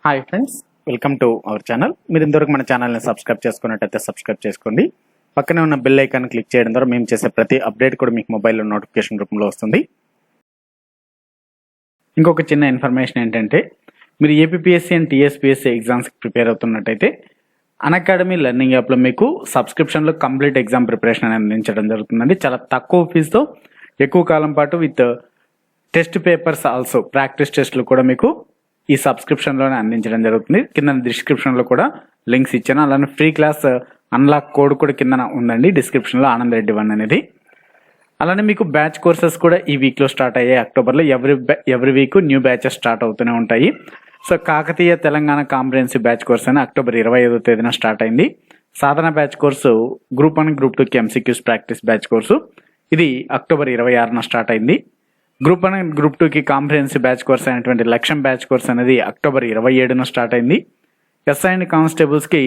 Hi friends, welcome to our channel. మీరు ఇంతవరకు మన ఛానల్ని సబ్స్క్రైబ్ చేసుకున్నట్టయితే సబ్స్క్రైబ్ చేసుకోండి. పక్కనే ఉన్న బెల్ ఐకాన్ క్లిక్ చేయడం ద్వారా మేము చేసే ప్రతి అప్డేట్ కూడా మీకు మొబైల్లో నోటిఫికేషన్ రూపంలో వస్తుంది. ఇంకొక చిన్న ఇన్ఫర్మేషన్ ఏంటంటే, మీరు ఏపీఎస్సీ అండ్ టీఎస్పీఎస్సీ ఎగ్జామ్స్కి ప్రిపేర్ అవుతున్నట్టయితే అన్అకాడమీ లెర్నింగ్ యాప్లో మీకు సబ్స్క్రిప్షన్లో కంప్లీట్ ఎగ్జామ్ ప్రిపరేషన్ అనేది అందించడం జరుగుతుందండి. చాలా తక్కువ ఫీజుతో ఎక్కువ కాలం పాటు with test papers also practice టెస్ట్లు కూడా మీకు ఈ సబ్స్క్రిప్షన్లోనే అందించడం జరుగుతుంది. కింద డిస్క్రిప్షన్లో కూడా లింక్స్ ఇచ్చాను. అలానే ఫ్రీ క్లాస్ అన్లాక్ కోడ్ కూడా కింద ఉందండి డిస్క్రిప్షన్లో, ఆనంద్ రెడ్డి 1 అనేది. అలానే మీకు బ్యాచ్ కోర్సెస్ కూడా ఈ వీక్లో స్టార్ట్ అయ్యాయి. అక్టోబర్లో every week new batches start అవుతూనే ఉంటాయి. So Kakatiya Telangana comprehensive batch course అని అక్టోబర్ 25వ తేదీన స్టార్ట్ అయింది. Sadhana batch course group 1 group 2కి ఎంసీక్యూస్ ప్రాక్టీస్ బ్యాచ్ కోర్సు ఇది అక్టోబర్ 26న స్టార్ట్ అయింది. గ్రూప్ 1 అండ్ గ్రూప్ 2కి కాంప్రహెన్సివ్ బ్యాచ్ కోర్స్ అయినటువంటి లక్ష్యం బ్యాచ్ కోర్స్ అనేది అక్టోబర్ 27న స్టార్ట్ అయింది. ఎస్ఐ అండ్ కానిస్టేబుల్స్కి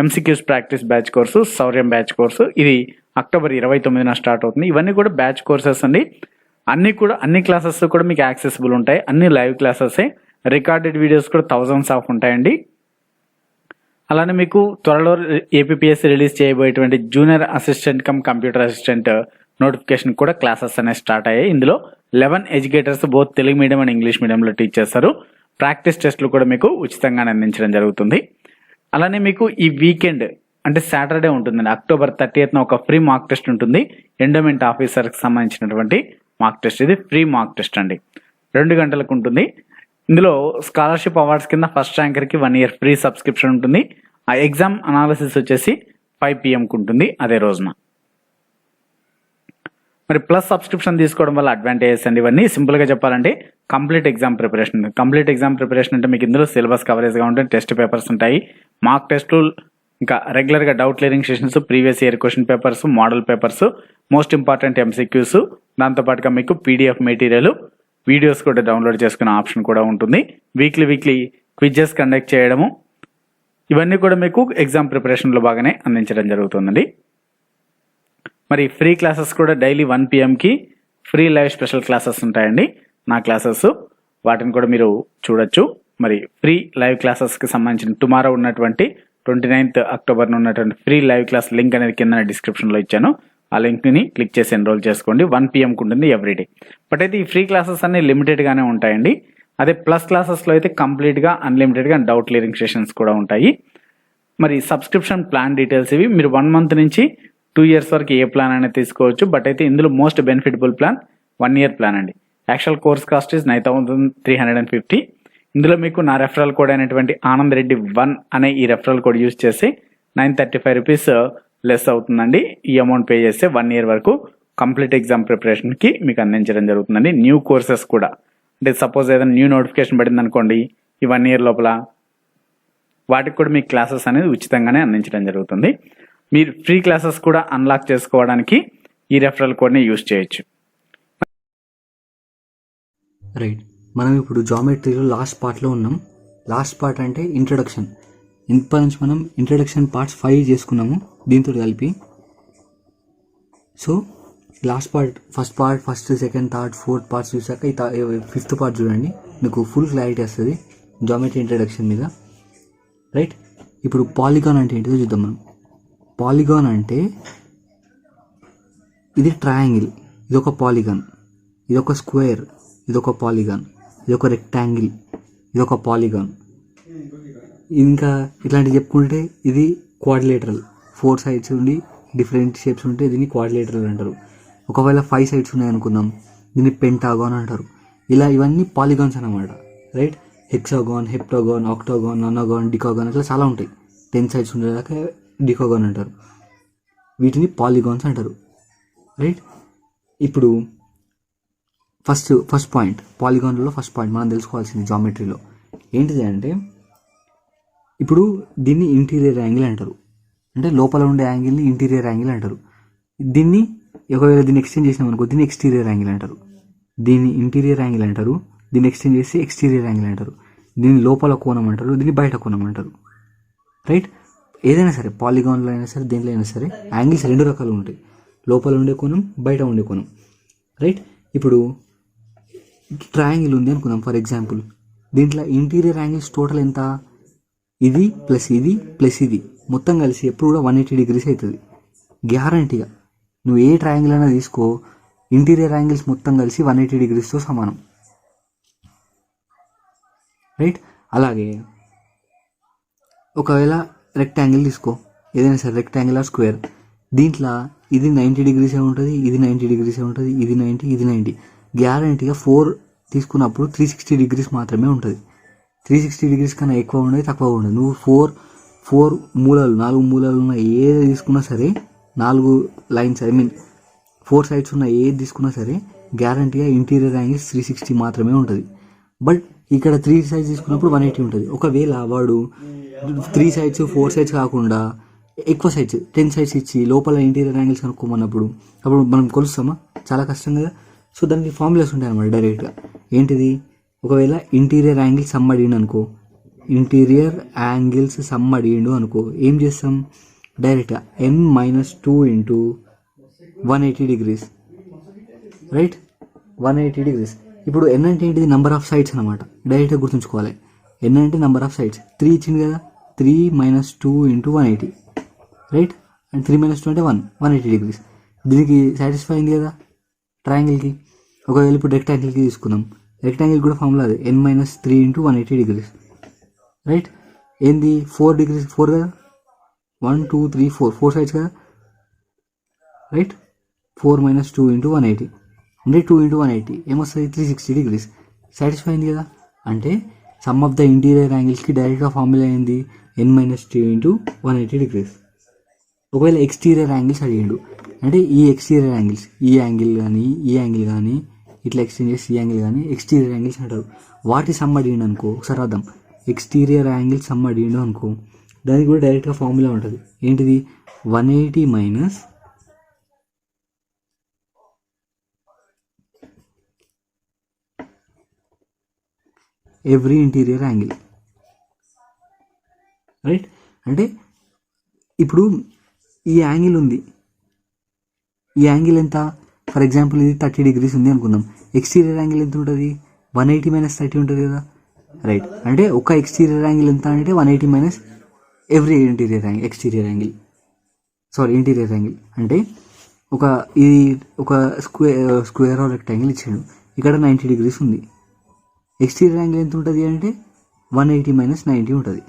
MCQs practice batch course Shauryam batch course ఇది అక్టోబర్ 29న స్టార్ట్ అవుతుంది. ఇవన్నీ కూడా బ్యాచ్ కోర్సెస్ అండి. అన్ని క్లాసెస్ కూడా మీకు యాక్సెసిబుల్ ఉంటాయి. అన్ని లైవ్ క్లాసెస్, రికార్డెడ్ వీడియోస్ కూడా థౌజండ్స్ ఆఫ్ ఉంటాయండి. అలానే మీకు త్వరలో ఏపీఎస్సీ రిలీజ్ చేయబోయేటువంటి junior assistant cum computer assistant notification కూడా క్లాసెస్ అనేవి స్టార్ట్ అయ్యాయి. ఇందులో 11 educators both Telugu medium and English మీడియంలో టీచ్ చేస్తారు. ప్రాక్టీస్ టెస్ట్లు కూడా మీకు ఉచితంగానే అందించడం జరుగుతుంది. అలానే మీకు ఈ వీకెండ్ అంటే సాటర్డే ఉంటుందండి. అక్టోబర్ 30న ఒక ఫ్రీ మార్క్ టెస్ట్ ఉంటుంది. ఎండోమెంట్ ఆఫీసర్కి సంబంధించినటువంటి మార్క్ టెస్ట్. ఇది ఫ్రీ మార్క్ టెస్ట్ అండి, 2 గంటలకు ఉంటుంది. ఇందులో స్కాలర్షిప్ అవార్డ్స్ కింద ఫస్ట్ ర్యాంకర్కి 1 year ఫ్రీ సబ్స్క్రిప్షన్ ఉంటుంది. ఆ ఎగ్జామ్ అనాలిసిస్ వచ్చేసి 5 PM ఉంటుంది అదే రోజున. మరి ప్లస్ సబ్స్క్రిప్షన్ తీసుకోవడం వల్ల అడ్వాంటేజెస్ అండి. ఇవన్నీ సింపుల్గా చెప్పాలంటే కంప్లీట్ ఎగ్జామ్ ప్రిపరేషన్ అంటే మీకు ఇందులో సిలబస్ కవరేజ్గా ఉంటుంది, టెస్ట్ పేపర్స్ ఉంటాయి, మార్క్ టెస్ట్లు, ఇంకా రెగ్యులర్గా doubt clearing sessions, previous year question papers, model papers, most important MCQs, దాంతోపాటుగా మీకు పీడిఎఫ్ మెటీరియల్, వీడియోస్ కూడా డౌన్లోడ్ చేసుకునే ఆప్షన్ కూడా ఉంటుంది. వీక్లీ క్విజెస్ కండక్ట్ చేయడము, ఇవన్నీ కూడా మీకు ఎగ్జామ్ ప్రిపరేషన్లో బాగానే అందించడం జరుగుతుందండి. మరి ఫ్రీ క్లాసెస్ కూడా డైలీ 1 PMకి ఫ్రీ లైవ్ స్పెషల్ క్లాసెస్ ఉంటాయండి. నా క్లాసెస్ వాటిని కూడా మీరు చూడొచ్చు. మరి ఫ్రీ లైవ్ క్లాసెస్కి సంబంధించిన టుమారో ఉన్నటువంటి 29th October ఉన్నటువంటి ఫ్రీ లైవ్ క్లాస్ లింక్ అనేది కింద డిస్క్రిప్షన్లో ఇచ్చాను. ఆ లింక్ని క్లిక్ చేసి ఎన్రోల్ చేసుకోండి. 1 PMకి ఉంటుంది ఎవ్రీడే. బట్ అయితే ఈ ఫ్రీ క్లాసెస్ అన్ని లిమిటెడ్గానే ఉంటాయండి. అదే ప్లస్ క్లాసెస్లో అయితే కంప్లీట్గా అన్లిమిటెడ్గా డౌట్ క్లియరింగ్ సెషన్స్ కూడా ఉంటాయి. మరి సబ్స్క్రిప్షన్ ప్లాన్ డీటెయిల్స్ ఇవి. మీరు 1 month నుంచి 2 years వరకు ఏ ప్లాన్ అనేది తీసుకోవచ్చు. బట్ అయితే ఇందులో most benefitable plan 1 year plan అండి. Actual course cost is 9,350. ఇందులో మీకు నా రెఫరల్ కోడ్ అయినటువంటి ఆనంద్ రెడ్డి 1 అనే ఈ రెఫరల్ కోడ్ యూజ్ చేసి 935 రూపీస్ లెస్ అవుతుందండి. ఈ అమౌంట్ పే చేస్తే 1 year వరకు కంప్లీట్ ఎగ్జామ్ ప్రిపరేషన్కి మీకు అందించడం జరుగుతుందండి. న్యూ కోర్సెస్ కూడా అంటే సపోజ్ ఏదైనా న్యూ నోటిఫికేషన్ పడింది అనుకోండి, ఈ 1 year లోపల వాటికి కూడా మీకు క్లాసెస్ అనేది ఉచితంగానే అందించడం జరుగుతుంది. మీరు ఫ్రీ క్లాసెస్ కూడా అన్లాక్ చేసుకోవడానికి ఈ రెఫరల్ కోడ్ని యూజ్ చేయొచ్చు. రైట్, మనం ఇప్పుడు జామెట్రీలో లాస్ట్ పార్ట్లో ఉన్నాం. లాస్ట్ పార్ట్ అంటే ఇంట్రడక్షన్. ఇప్పటి నుంచి మనం ఇంట్రడక్షన్ పార్ట్స్ 5 చేసుకున్నాము దీంతో కలిపి. So last part, first, second, third, fourth parts చూసాక ఈ 5th పార్ట్ చూడండి, మీకు ఫుల్ క్లారిటీ వస్తుంది జామెట్రీ ఇంట్రడక్షన్ మీద. రైట్, ఇప్పుడు పాలిగాన్ అంటే ఏంటిదో చూద్దాం మనం. పాలిగాన్ అంటే ఇది ట్రయాంగిల్, ఇదొక పాలిగాన్, ఇదొక స్క్వేర్, ఇదొక పాలిగాన్, ఇదొక రెక్టాంగిల్, ఇదొక పాలిగాన్. ఇంకా ఇట్లాంటివి చెప్పుకుంటే ఇది క్వాడ్రిలేటరల్, 4 sides ఉండి డిఫరెంట్ షేప్స్ ఉంటే దీన్ని క్వాడ్రిలేటరల్ అంటారు. ఒకవేళ 5 sides ఉన్నాయనుకుందాం, దీన్ని పెంటాగాన్ అంటారు. ఇలా ఇవన్నీ పాలిగాన్స్ అన్నమాట. రైట్, హెక్సాగాన్, హెప్టాగాన్, ఆక్టాగాన్, నానాగాన్, డికాగాన్, అట్లా చాలా ఉంటాయి. 10 sides ఉండేదాకా డికాగాన్ అంటారు. వీటిని పాలిగాన్స్ అంటారు. రైట్, ఇప్పుడు ఫస్ట్ పాయింట్, పాలిగాన్లో ఫస్ట్ పాయింట్ మనం తెలుసుకోవాల్సింది జామెట్రీలో ఏంటిది అంటే, ఇప్పుడు దీన్ని ఇంటీరియర్ యాంగిల్ అంటారు. అంటే లోపల ఉండే యాంగిల్ని ఇంటీరియర్ యాంగిల్ అంటారు. దీన్ని ఒకవేళ దీన్ని ఎక్స్టెండ్ చేసినాం అనుకో, దీన్ని ఎక్స్టీరియర్ యాంగిల్ అంటారు. దీన్ని ఇంటీరియర్ యాంగిల్ అంటారు. దీన్ని ఎక్స్టెండ్ చేసి ఎక్స్టీరియర్ యాంగిల్ అంటారు. దీన్ని లోపల కోణం అంటారు, దీన్ని బయట కోణం అంటారు. రైట్, ఏదైనా సరే పాలిగాన్లో అయినా సరే దేంట్లో అయినా సరే యాంగిల్స్ 2 రకాలు ఉంటాయి, లోపల ఉండే కోణం, బయట ఉండే కోణం. రైట్, ఇప్పుడు ట్రయాంగిల్ ఉంది అనుకుందాం ఫర్ ఎగ్జాంపుల్. దీంట్లో ఇంటీరియర్ యాంగిల్స్ టోటల్ ఎంత, ఇది ప్లస్ ఇది ప్లస్ ఇది మొత్తం కలిసి ఎప్పుడు కూడా 180 డిగ్రీస్ అవుతుంది గ్యారంటీగా. నువ్వు ఏ ట్రయాంగిల్ అయినా తీసుకో, ఇంటీరియర్ యాంగిల్స్ మొత్తం కలిసి 180 డిగ్రీస్తో సమానం, రైట్. అలాగే ఒకవేళ రెక్టాంగిల్ తీసుకో, ఏదైనా సరే రెక్టాంగిల్ ఆర్ స్క్వేర్, దీంట్లో ఇది 90 డిగ్రీసే ఉంటుంది, ఇది 90 డిగ్రీసే ఉంటుంది, ఇది 90 ఇది 90. గ్యారంటీగా 4 తీసుకున్నప్పుడు 360 డిగ్రీస్ మాత్రమే ఉంటుంది. 360 డిగ్రీస్ కన్నా ఎక్కువ ఉండదు, తక్కువ ఉండదు. నువ్వు 4 మూలలు 4 మూలలు ఉన్న ఏది తీసుకున్నా సరే, 4 లైన్స్ 4 సైడ్స్ ఉన్న ఏది తీసుకున్నా సరే గ్యారంటీగా ఇంటీరియర్ యాంగిల్స్ 360 మాత్రమే ఉంటుంది. బట్ ఇక్కడ 3 సైడ్స్ తీసుకున్నప్పుడు 180 ఉంటుంది. ఒకవేళ వాడు 3 సైడ్స్ 4 సైడ్స్ కాకుండా ఎక్కువ సైడ్స్ 10 సైడ్స్ ఇచ్చి లోపల ఇంటీరియర్ యాంగిల్స్ కనుక్కోమన్నప్పుడు అప్పుడు మనం కొలుస్తామా, చాలా కష్టం కదా. సో దానికి ఫార్ములాస్ ఉంటాయి అన్నమాట డైరెక్ట్గా. ఏంటిది, ఒకవేళ ఇంటీరియర్ యాంగిల్ సమ్ అడిగిండు అనుకో, ఇంటీరియర్ యాంగిల్స్ సమ్ అడిగిండు అనుకో, ఏం చేస్తాం, డైరెక్ట్గా n-2 into 180 degrees, right. 180 degrees. ఇప్పుడు n అంటే ఏంటిది, నెంబర్ ఆఫ్ సైడ్స్ అనమాట. డైరెక్ట్గా గుర్తుంచుకోవాలి. n అంటే నెంబర్ ఆఫ్ సైడ్స్. 3 ఇచ్చింది కదా, 3-2 ఇంటూ 180, రైట్. అండ్ 3-2 అంటే 180 డిగ్రీస్. దీనికి సాటిస్ఫై అయింది కదా ట్రయాంగిల్కి. ఒకవేళ ఇప్పుడు రెక్టాంగిల్కి తీసుకుందాం, రెక్టాంగిల్ కూడా ఫార్ములా అదే, n-3 ఇంటూ 180 డిగ్రీస్, రైట్. ఏంది 4 డిగ్రీస్, 4 కదా, 1 2 3 4 సైడ్స్ కదా, రైట్. 4-2 ఇంటూ 180 అంటే 2 ఇంటూ 180 ఏమొస్తుంది, 360 డిగ్రీస్. సాటిస్ఫై అయింది కదా. అంటే సమ్ ఆఫ్ ద ఇంటీరియర్ యాంగిల్స్కి డైరెక్ట్గా ఫార్ములా అయింది n-2 ఇంటూ 180 డిగ్రీస్. ఒకవేళ ఎక్స్టీరియర్ యాంగిల్స్ అడిగిండు అంటే ఈ ఎక్స్టీరియర్ యాంగిల్స్, ఈ యాంగిల్ కానీ ఈ యాంగిల్ కానీ ఇట్లా ఎక్స్టెండ్ చేసి ఈ యాంగిల్ కానీ ఎక్స్టీరియర్ యాంగిల్స్ అంటారు. వాటి సమ్ అడిగిండు అనుకో, ఒకసారి అర్థం, ఎక్స్టీరియర్ యాంగిల్ సమ్ అడిగిండు అనుకో, దానికి కూడా డైరెక్ట్గా ఫార్ములా ఉంటుంది. ఏంటిది, 180 minus every interior angle, right. అంటే ఇప్పుడు ఈ యాంగిల్ ఉంది, ఈ యాంగిల్ ఎంత, ఫర్ ఎగ్జాంపుల్ ఇది 30 డిగ్రీస్ ఉంది అనుకుందాం. ఎక్స్టీరియర్ యాంగిల్ ఎంత ఉంటుంది, 180 మైనస్ 30 ఉంటుంది కదా, రైట్. అంటే ఒక ఎక్స్టీరియర్ యాంగిల్ ఎంత అంటే 180 minus every interior angle, interior angle. అంటే ఇది ఒక స్క్వేర్ ఆర్ రెక్టాంగిల్ ఇచ్చాడు, ఇక్కడ 90 డిగ్రీస్ ఉంది. ఎక్స్టీరియర్ యాంగిల్ ఎంత ఉంటుంది అంటే 180 మైనస్ 90 ఉంటుంది,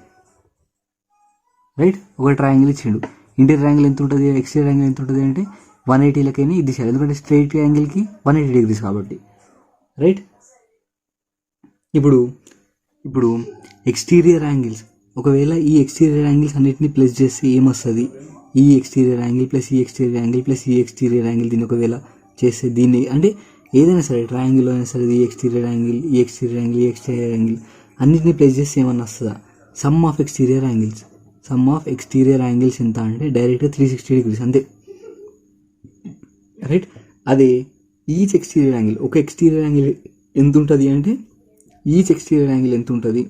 రైట్. ఒక ట్రయాంగిల్ ఇచ్చిండు, ఇంటీరియర్ యాంగిల్ ఎంత ఉంటుంది, ఎక్స్టీరియర్ యాంగిల్ ఎంత ఉంటుంది అంటే 180లకైనా ఇది చేయాలి, ఎందుకంటే స్ట్రైట్ యాంగిల్కి 180 డిగ్రీస్ కాబట్టి, రైట్. ఇప్పుడు ఎక్స్టీరియర్ యాంగిల్స్, ఒకవేళ ఈ ఎక్స్టీరియర్ యాంగిల్స్ అన్నిటిని ప్లస్ చేస్తే ఏమొస్తుంది, ఈ ఎక్స్టీరియర్ యాంగిల్ ప్లస్ ఈ ఎక్స్టీరియర్ యాంగిల్ ప్లస్ ఈ ఎక్స్టీరియర్ యాంగిల్, దీన్ని ఒకవేళ చేస్తే దీన్ని అంటే ఏదైనా సరే ట్రయాంగిల్ అయినా సరే ఈ ఎక్స్టీరియర్ యాంగిల్ ఈ ఎక్స్టీరియర్ యాంగిల్ ఈ ఎక్స్టీరియర్ యాంగిల్ అన్నిటిని ప్లస్ చేస్తే ఏమన్నా వస్తుందా, సమ్ ఆఫ్ ఎక్స్టీరియర్ యాంగిల్స్ ఎంత అంటే డైరెక్ట్గా 360 డిగ్రీస్ అంతే, రైట్. అదే ఈచ్ ఎక్స్టీరియర్ యాంగిల్, ఒక ఎక్స్టీరియర్ యాంగిల్ ఎంత ఉంటుంది అంటే ఈచ్ ఎక్స్టీరియర్ యాంగిల్ ఎంత ఉంటుంది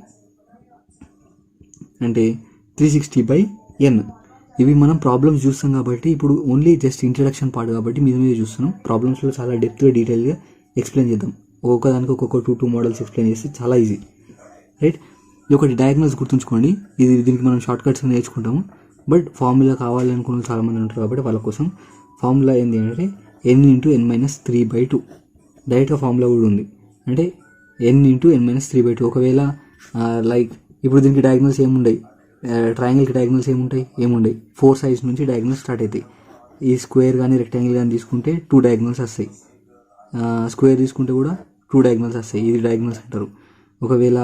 అంటే 360/n. ఇవి మనం ప్రాబ్లమ్స్ చూస్తాం కాబట్టి ఇప్పుడు ఓన్లీ జస్ట్ ఇంట్రడక్షన్ పార్ట్ కాబట్టి మీద చూస్తున్నాం. ప్రాబ్లమ్స్లో చాలా డెప్త్గా డీటెయిల్గా ఎక్స్ప్లెయిన్ చేద్దాం. ఒక్కొక్కదానికి ఒక్కొక్క 2 మోడల్స్ ఎక్స్ప్లెయిన్ చేస్తే చాలా ఈజీ, రైట్. ఇది ఒకటి డయాగ్నల్స్ గుర్తుంచుకోండి, దీనికి మనం షార్ట్ కట్స్ నేర్చుకుంటాము. బట్ ఫార్ములా కావాలి అనుకున్న చాలామంది ఉంటారు కాబట్టి వాళ్ళ కోసం ఫార్ములా ఏంటి అంటే n-n-3/2. డైరెక్ట్గా ఫార్ములా కూడా ఉంది, అంటే n-n-3/2. ఒకవేళ లైక్ ఇప్పుడు దీనికి డయాగ్నల్స్ ఏముండయి, ట్రయాంగిల్కి డయాగ్నల్స్ ఏముండయి 4 సైడ్స్ నుంచి డయాగ్నల్స్ స్టార్ట్ అవుతాయి. ఈ స్క్వేర్ కానీ రెక్టాంగిల్ కానీ తీసుకుంటే 2 డయాగ్నల్స్ వస్తాయి, స్క్వేర్ తీసుకుంటే కూడా 2 డయాగ్నల్స్ వస్తాయి, ఇది డయాగ్నల్స్ అంటారు. ఒకవేళ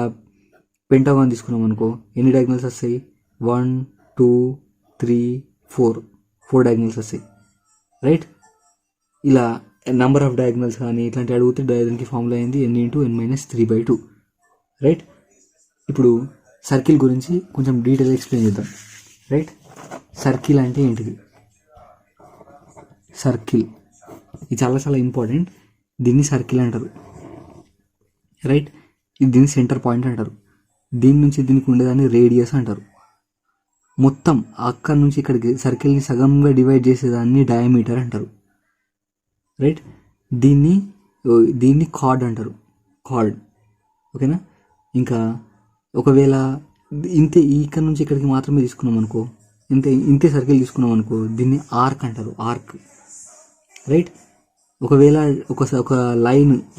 పెంటాగాన్ తీసుకున్నాం అనుకో, ఎన్ని డయాగ్నల్స్ వస్తాయి, 1 2 3 4 డయాగ్నల్స్ వస్తాయి, రైట్. ఇలా నెంబర్ ఆఫ్ డయాగ్నల్స్ కానీ ఇట్లాంటివి అడిగితే దానికి ఫార్ములా అయింది n-n-3/2, రైట్. ఇప్పుడు సర్కిల్ గురించి కొంచెం డీటెయిల్గా ఎక్స్ప్లెయిన్ చేద్దాం, రైట్. సర్కిల్ అంటే ఏంటిది, సర్కిల్ ఇది చాలా చాలా ఇంపార్టెంట్. దీన్ని సర్కిల్ అంటారు, రైట్. దీన్ని సెంటర్ పాయింట్ అంటారు. దీని నుంచి దీనికి ఉండేదాన్ని రేడియస్ అంటారు. మొత్తం అక్కడ నుంచి ఇక్కడికి సర్కిల్ని సగంగా డివైడ్ చేసేదాన్ని డయామీటర్ అంటారు, రైట్. దీన్ని కార్డ్ అంటారు, కార్డ్, ఓకేనా. ఇంకా ఒకవేళ ఇంతే ఇక్కడ నుంచి ఇక్కడికి మాత్రమే తీసుకున్నాం అనుకో, ఇంతే సర్కిల్ తీసుకున్నాం అనుకో, దీన్ని ఆర్క్ అంటారు, ఆర్క్. రైట్. ఒకవేళ ఒక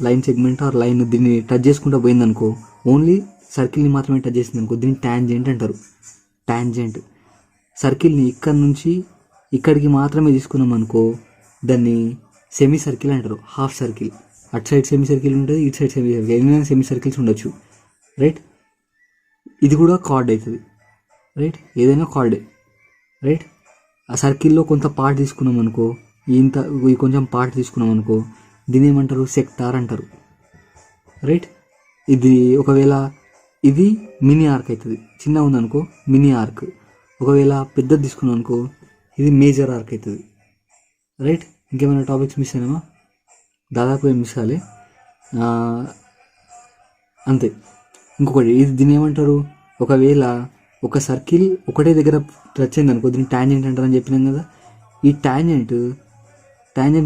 లైన్ సెగ్మెంట్ ఆర్ లైన్ దీన్ని టచ్ చేసుకుంటూ పోయిందనుకో, ఓన్లీ సర్కిల్ని మాత్రమే టచ్ చేసింది అనుకో, దీన్ని టాంజెంట్ అంటారు. టాంజెంట్. సర్కిల్ని ఇక్కడ నుంచి ఇక్కడికి మాత్రమే తీసుకున్నాం అనుకో, దాన్ని సెమీ సర్కిల్ అంటారు, హాఫ్ సర్కిల్. అటు సైడ్ సెమీ సర్కిల్ ఉంటుంది, ఇటు సైడ్ సెమీ సర్కిల్, ఎన్నైనా సెమీ సర్కిల్స్ ఉండొచ్చు. రైట్. ఇది కూడా కార్డ్ అవుతుంది. రైట్. ఏదైనా కార్డే. రైట్. ఆ సర్కిల్లో కొంత పార్ట్ తీసుకున్నాం అనుకో, ఈ కొంచెం పార్ట్ తీసుకున్నాం అనుకో, దీని ఏమంటారు, సెక్టార్ అంటారు. రైట్. ఇది ఒకవేళ ఇది మినీ ఆర్క్ అవుతుంది, చిన్న ఉందనుకో మినీ ఆర్క్. ఒకవేళ పెద్దది తీసుకున్నాం అనుకో, ఇది మేజర్ ఆర్క్ అవుతుంది. రైట్. ఇంకేమైనా టాపిక్స్ మిస్ అయినామా? దాదాపు ఏం మిస్ అవ్వాలి, అంతే. ఇంకొకటి, ఇది దీన్ని ఏమంటారు, ఒకవేళ ఒక సర్కిల్ ఒకటే దగ్గర టచ్ అయింది అనుకో, దీన్ని టాంజెంట్ అంటారని చెప్పినాం కదా. ఈ టాంజెంట్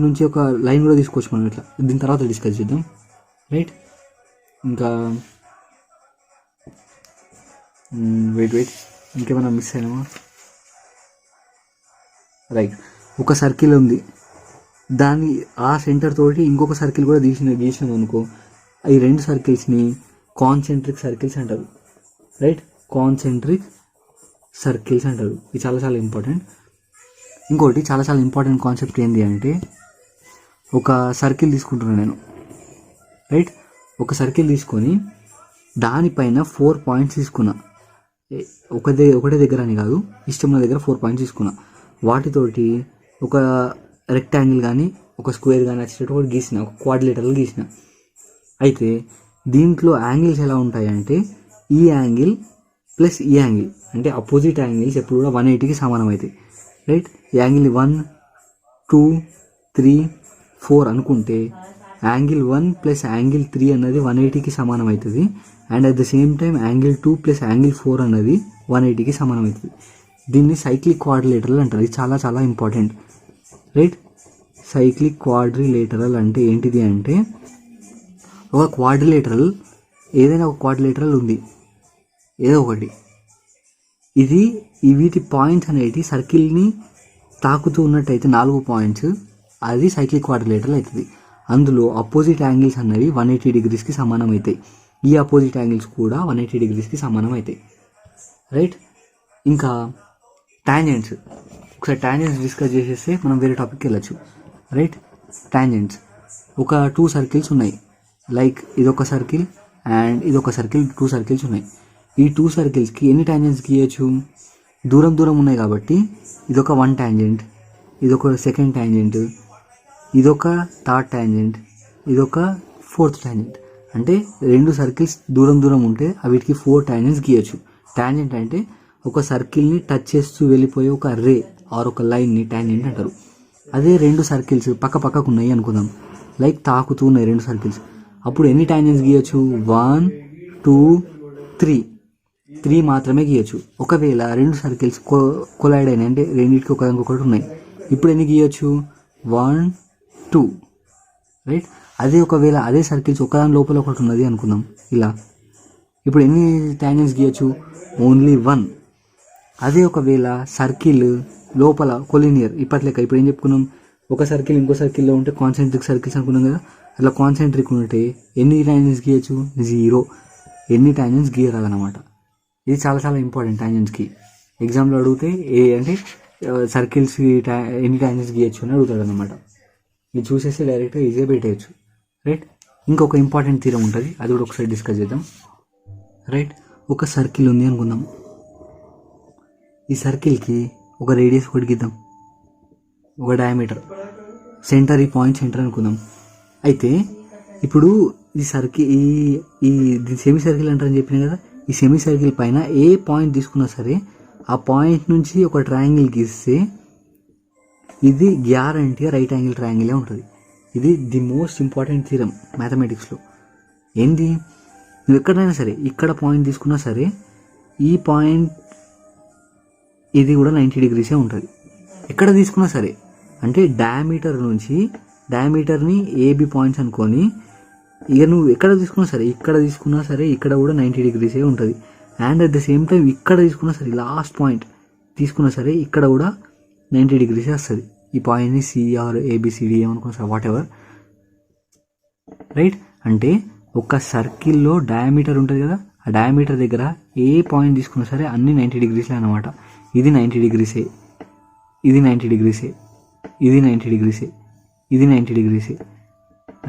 నుంచి ఒక లైన్ కూడా తీసుకోవచ్చు మనం ఇట్లా, దీని తర్వాత డిస్కస్ చేద్దాం. రైట్. ఇంకా వెయిట్ ఇంకేమైనా మిస్ అయినామా? రైట్. ఒక సర్కిల్ ఉంది, దాన్ని ఆ సెంటర్ తోటి ఇంకొక సర్కిల్ కూడా గీసినాం అనుకో, ఈ రెండు సర్కిల్స్ని కాన్సెంట్రిక్ సర్కిల్స్ అంటారు. రైట్. కాన్సెంట్రిక్ సర్కిల్స్ అంటారు. ఇది చాలా చాలా ఇంపార్టెంట్. ఇంకోటి చాలా చాలా ఇంపార్టెంట్ కాన్సెప్ట్ ఏంటి అంటే, ఒక సర్కిల్ తీసుకుంటున్నాను నేను. రైట్. ఒక సర్కిల్ తీసుకొని దానిపైన 4 పాయింట్స్ తీసుకున్నా. ఒకటే దగ్గర అని కాదు, ఇష్టం దగ్గర 4 పాయింట్స్ తీసుకున్నా. వాటితోటి ఒక రెక్టాంగిల్ కానీ ఒక స్క్వేర్ కానీ వచ్చేటట్టు కూడా గీసిన, ఒక క్వాడ్రిలేటరల్ గీసిన. అయితే దీంట్లో యాంగిల్స్ ఎలా ఉంటాయంటే, ఈ యాంగిల్ ప్లస్ ఈ యాంగిల్ అంటే అపోజిట్ యాంగిల్స్ ఎప్పుడు కూడా 180కి సమానం అవుతాయి. రైట్. యాంగిల్ 1, 2, 3, 4 అనుకుంటే యాంగిల్ 1 ప్లస్ యాంగిల్ 3 అన్నది 180కి సమానం అవుతుంది. And at the same time angle 2 plus angle 4 అన్నది 180కి సమానం అవుతుంది. దీన్ని సైక్లిక్ క్వాడ్రిలేటరల్ అంటారు. ఇది చాలా చాలా ఇంపార్టెంట్. రైట్. సైక్లిక్ క్వాడ్రిలేటరల్ అంటే ఏంటిది అంటే, ఒక క్వాడ్రిలేటరల్, ఏదైనా ఒక క్వాడ్రిలేటరల్ ఉంది ఏదో ఒకటి, ఇది వీటి పాయింట్స్ అనేవి సర్కిల్ని తాకుతూ ఉన్నట్టయితే 4 పాయింట్స్, అది సైక్లిక్ క్వాడ్రిలేటరల్ అవుతుంది. అందులో అపోజిట్ యాంగిల్స్ అన్నవి 180 డిగ్రీస్కి సమానం అవుతాయి. ఈ అపోజిట్ యాంగిల్స్ కూడా 180 డిగ్రీస్కి సమానం అవుతాయి. రైట్. ఇంకా టాంజెంట్స్, ఒకసారి టాంజెంట్స్ డిస్కస్ చేసేస్తే మనం వేరే టాపిక్కి వెళ్ళచ్చు. రైట్. టాంజెంట్స్, ఒక 2 సర్కిల్స్ ఉన్నాయి, లైక్ ఇదొక సర్కిల్ అండ్ ఇదొక సర్కిల్, 2 సర్కిల్స్ ఉన్నాయి. ఈ 2 సర్కిల్స్కి ఎన్ని టాంజెంట్స్ గీయచ్చు, దూరం ఉన్నాయి కాబట్టి ఇదొక 1 టాంజెంట్, ఇదొక 2nd టాంజెంట్, ఇదొక 3rd టాంజెంట్, ఇదొక 4th టాంజెంట్. అంటే 2 సర్కిల్స్ దూరం ఉంటే వీటికి 4 టాంజెంట్స్ గీయచ్చు. టాంజెంట్ అంటే ఒక సర్కిల్ని టచ్ చేస్తూ వెళ్ళిపోయే ఒక రే ఆర్ ఒక లైన్ని టాంజెంట్ అంటారు. అదే 2 సర్కిల్స్ పక్కకు ఉన్నాయి అనుకుందాం, లైక్ తాకుతూ ఉన్నాయి 2 సర్కిల్స్, అప్పుడు ఎన్ని టాంజెంట్స్ గీయచ్చు, 1, 2, 3 మాత్రమే గీయచ్చు. ఒకవేళ 2 సర్కిల్స్ కొలైడ్ అయినాయి అంటే రెండింటికి ఒకదానికొకటి ఉన్నాయి, ఇప్పుడు ఎన్ని గీయచ్చు, 1, 2. రైట్. ఒకవేళ అదే సర్కిల్స్ ఒకదాని లోపల ఒకటి ఉన్నది అనుకుందాం ఇలా, ఇప్పుడు ఎన్ని టాంజెంట్స్ గీయచ్చు, ఓన్లీ 1. అదే ఒకవేళ సర్కిల్ లోపల కొలినియర్, ఇప్పట్లేక ఇప్పుడు ఏం చెప్పుకున్నాం, ఒక సర్కిల్ ఇంకో సర్కిల్లో ఉంటే కాన్సెంట్రిక్ సర్కిల్స్ అనుకున్నాం కదా, అట్లా కాన్సెంట్రిక్ ఉంటే ఎన్ని టాంజెంట్స్ గీయచ్చు, 0. ఎన్ని టాంజెంట్స్ గీయరాదన్నమాట. ఇది చాలా చాలా ఇంపార్టెంట్. టాంజెంట్స్కి ఎగ్జామ్లో అడిగితే అంటే సర్కిల్స్కి ఎన్ని టాంజెంట్స్ గీయచ్చు అని అడుగుతాడు అనమాట. ఇది చూసేసి డైరెక్ట్గా ఈజీగా పెట్టేయచ్చు. రైట్. ఇంకొక ఇంపార్టెంట్ థీరం ఉంటుంది, అది కూడా ఒకసారి డిస్కస్ చేద్దాం. రైట్. ఒక సర్కిల్ ఉంది అనుకుందాం, ఈ సర్కిల్కి ఒక రేడియస్ ఒకటి గీద్దాం, ఒక డయామీటర్, సెంటర్, ఈ పాయింట్ సెంటర్ అనుకుందాం. అయితే ఇప్పుడు ఈ సర్కిల్ ఈ సెమీ సర్కిల్ అంటారని చెప్పినా కదా, ఈ సెమీ సర్కిల్ పైన ఏ పాయింట్ తీసుకున్నా సరే ఆ పాయింట్ నుంచి ఒక ట్రయాంగిల్ గీస్తే ఇది గ్యారంటీగా రైట్ యాంగిల్ ట్రయాంగిలే ఉంటుంది. ఇది ది మోస్ట్ ఇంపార్టెంట్ థీరం మ్యాథమెటిక్స్లో. ఏంది, నువ్వు ఎక్కడైనా సరే ఇక్కడ పాయింట్ తీసుకున్నా సరే ఈ పాయింట్ ఇది కూడా 90 డిగ్రీసే ఉంటుంది. ఎక్కడ తీసుకున్నా సరే అంటే డయామీటర్ నుంచి, డయామీటర్ని ఏబి పాయింట్స్ అనుకొని ఇక నువ్వు ఎక్కడ తీసుకున్నా సరే, ఇక్కడ తీసుకున్నా సరే ఇక్కడ కూడా 90 డిగ్రీసే ఉంటుంది. And at the same time ఇక్కడ తీసుకున్నా సరే, లాస్ట్ పాయింట్ తీసుకున్నా సరే ఇక్కడ కూడా 90 డిగ్రీసే వస్తుంది. ఈ పాయింట్ని సిఆర్ ఏబిసిడి ఏమనుకున్నా సరే వాట్ ఎవర్, రైట్. అంటే ఒక సర్కిల్లో డయామీటర్ ఉంటుంది కదా, ఆ డయామీటర్ దగ్గర ఏ పాయింట్ తీసుకున్నా సరే అన్ని 90 డిగ్రీసే అనమాట. ఇది 90 డిగ్రీసే, ఇది 90 డిగ్రీసే, ఇది 90 డిగ్రీసే, ఇది 90 డిగ్రీసే,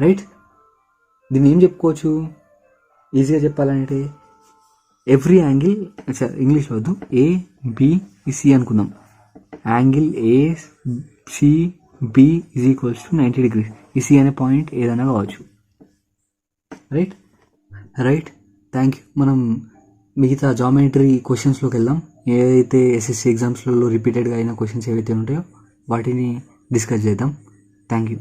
రైట్. దీన్ని ఏం చెప్పుకోవచ్చు ఈజీగా చెప్పాలంటే, ఎవ్రీ యాంగిల్, ఇంగ్లీష్లో వద్దు, ఏబిసి అనుకుందాం. Angle ACB is equals to 90 degrees. ఈ సి అనే పాయింట్ ఏదైనా కావచ్చు, రైట్. Right, thank you. మనం మిగతా జామెట్రీ క్వశ్చన్స్లోకి వెళ్దాం. ఏదైతే ఎస్ఎస్సి ఎగ్జామ్స్లలో రిపీటెడ్గా అయిన క్వశ్చన్స్ ఏవైతే ఉంటాయో వాటిని డిస్కస్ చేద్దాం. Thank you.